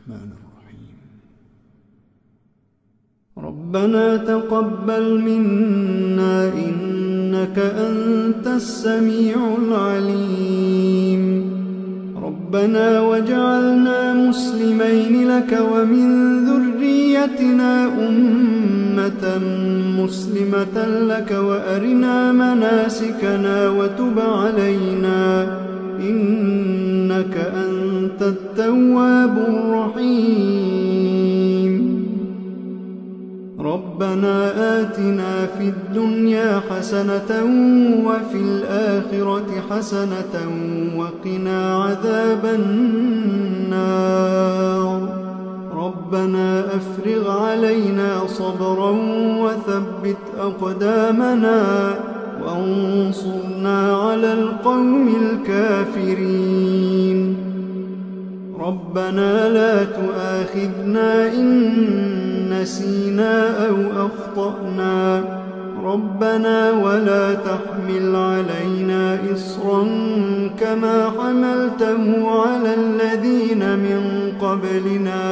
الرحمن الرحيم. ربنا تقبل منا إنك أنت السميع العليم. ربنا واجعلنا مسلمين لك ومن ذريتنا أمة مسلمة لك وأرنا مناسكنا وتب علينا إنك أنت التواب الرحيم. ربنا آتنا في الدنيا حسنة وفي الآخرة حسنة وقنا عذاب النار. ربنا أفرغ علينا صبرا وثبت أقدامنا وانصرنا على القوم الكافرين. ربنا لا تؤاخذنا إن نسينا أو أخطأنا. ربنا ولا تحمل علينا إصرا كما حملته على الذين من قبلنا.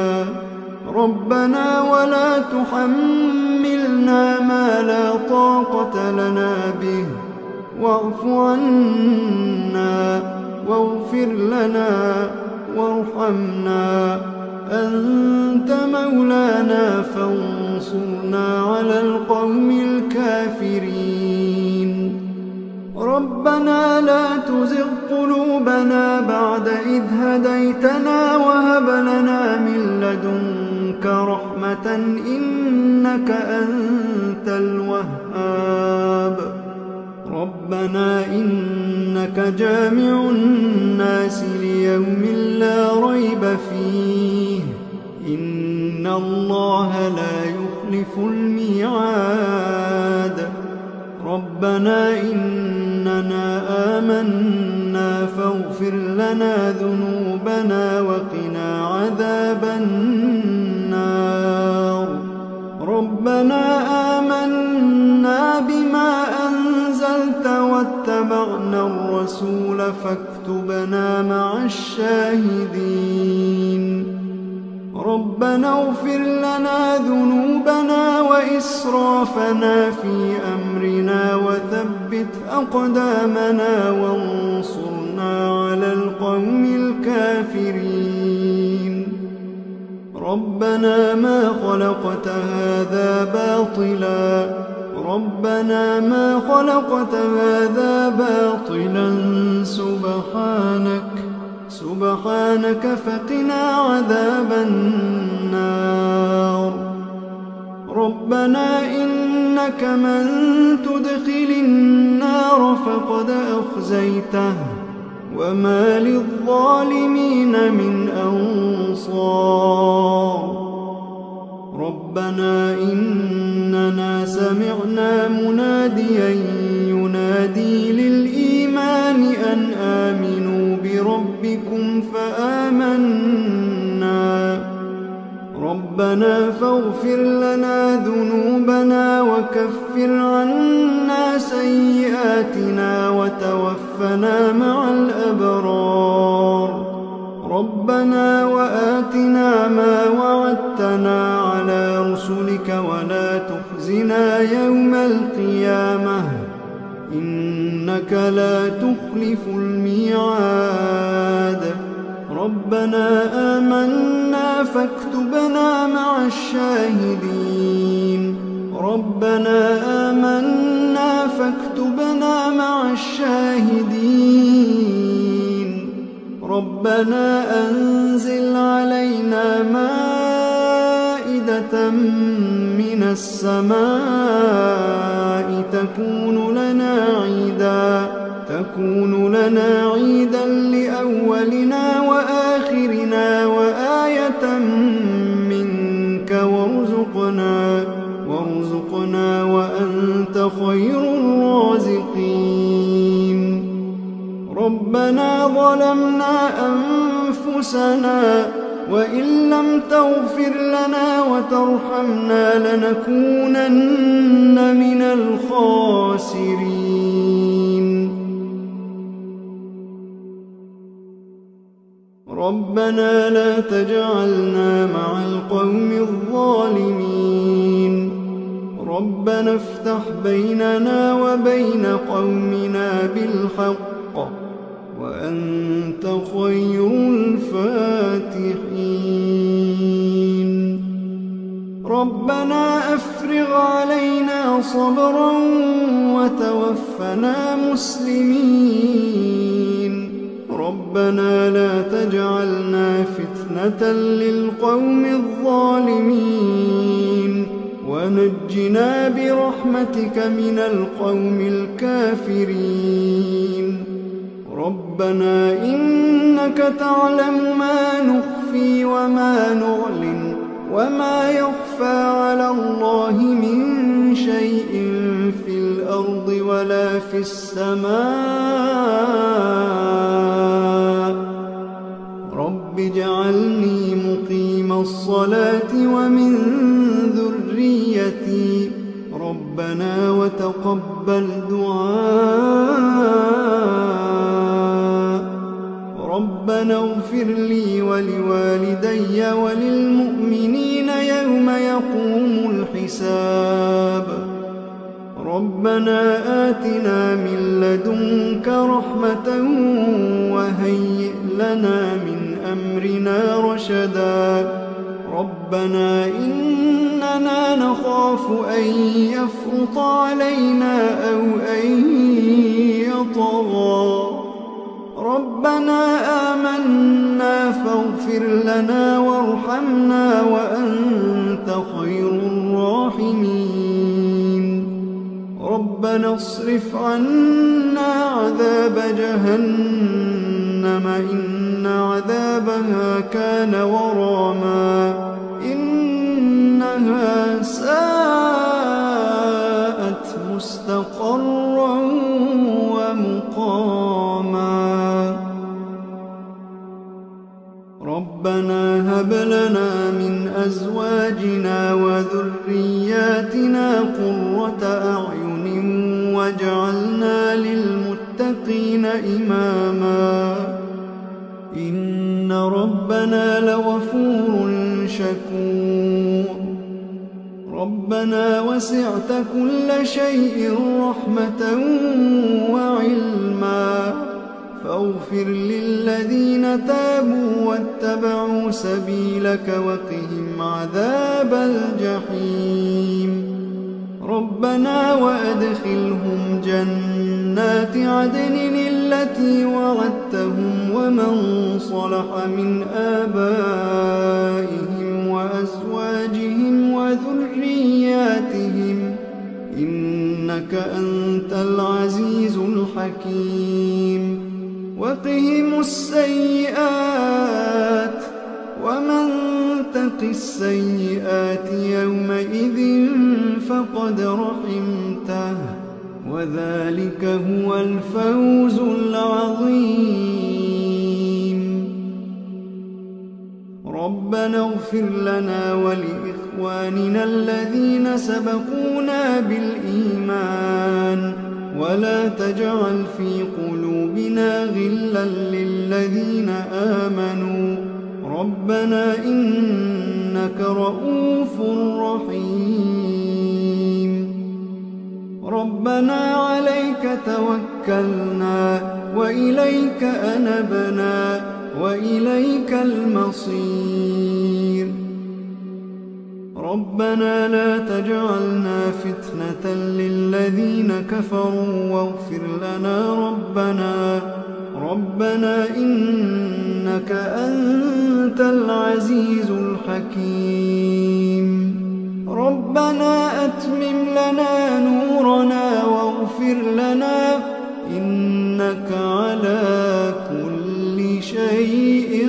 ربنا ولا تحملنا ما لا طاقة لنا به واعف عنا واغفر لنا وارحمنا أنت مولانا فانصرنا على القوم الكافرين. ربنا لا تزغ قلوبنا بعد إذ هديتنا وهب لنا من لدنك رحمة إنك أنت الوهاب. ربنا إنك جامع الناس ليوم لا ريب فيه إن الله لا يخلف الميعاد. ربنا إننا آمنا فاغفر لنا ذنوبنا وقنا عذاب النار. ربنا آمنا بما أنزلت واتبعنا الرسول فاكتبنا مع الشاهدين. ربنا اغفر لنا ذنوبنا وإسرافنا في أمرنا وثبت أقدامنا وانصرنا على القوم الكافرين. ربنا ما خلقت هذا باطلا. ربنا ما خلقت هذا باطلا سبحانك فقنا عذاب النار. ربنا إنك من تدخل النار فقد أخزيته وما للظالمين من أنصار. ربنا إننا سمعنا مناديا ينادي للإيمان أن آمنوا بربكم فآمنا. ربنا فاغفر لنا ذنوبنا وكفر عنا سيئاتنا وتوفنا مع الأبرار. ربنا وآتنا ما وعدتنا على رسلك ولا تخزنا يوم القيامة إنك لا تخلف الميعاد. ربنا آمنا فاكتبنا مع الشاهدين. ربنا آمنا فاكتبنا مع الشاهدين. ربنا أنزل علينا مائدة من السماء تكون لنا عيدا لأولنا وآخرنا وآية منك وارزقنا وأنت خير الرازقين. ربنا ظلمنا أنفسنا وإن لم تغفر لنا وترحمنا لنكونن من الخاسرين. ربنا لا تجعلنا مع القوم الظالمين ربنا افتح بيننا وبين قومنا بالحق وأنت خير الفاتحين ربنا أفرغ علينا صبرا وتوفنا مسلمين ربنا لا تجعلنا فتنة للقوم الظالمين ونجنا برحمتك من القوم الكافرين ربنا إنك تعلم ما نخفي وما نعلن وما يخفى على الله من شيء في الأرض ولا في السماء رب اجعلني مقيم الصلاة ومن ذريتي ربنا وتقبل دعاء ربنا اغفر لي ولوالدي وللمؤمنين يوم يقوم الحساب ربنا آتنا من لدنك رحمة وهيئ لنا من أمرنا رشدا ربنا إننا نخاف أن يفرط علينا أو أن يطغى ربنا آمنا فاغفر لنا وارحمنا وأنت خير الراحمين ربنا اصرف عنا عذاب جهنم إن عذابها كان غراما إنها ساءت مستقرا ومقاما ربنا هب لنا من أزواجنا وذرياتنا قرة أعين واجعلنا للمتقين إماما إن ربنا لغفور شكور ربنا وسعت كل شيء رحمة وعلما فاغفر للذين تابوا واتبعوا سبيلك وقهم عذاب الجحيم ربنا وأدخلهم جنات عدن التي وعدتهم ومن صلح من آبائهم وأزواجهم وذرياتهم إنك أنت العزيز الحكيم وقهم السيئات ومن تق السيئات يومئذ فقد رحمته وذلك هو الفوز العظيم ربنا اغفر لنا ولإخواننا الذين سبقونا بالإيمان ولا تجعل في قلوبنا غلا للذين آمنوا ربنا إنك رؤوف رحيم ربنا عليك توكلنا وإليك أنبنا وإليك المصير ربنا لا تجعلنا فتنة للذين كفروا واغفر لنا ربنا إنك أنت العزيز الحكيم ربنا أتمم لنا نورنا واغفر لنا إنك على كل شيء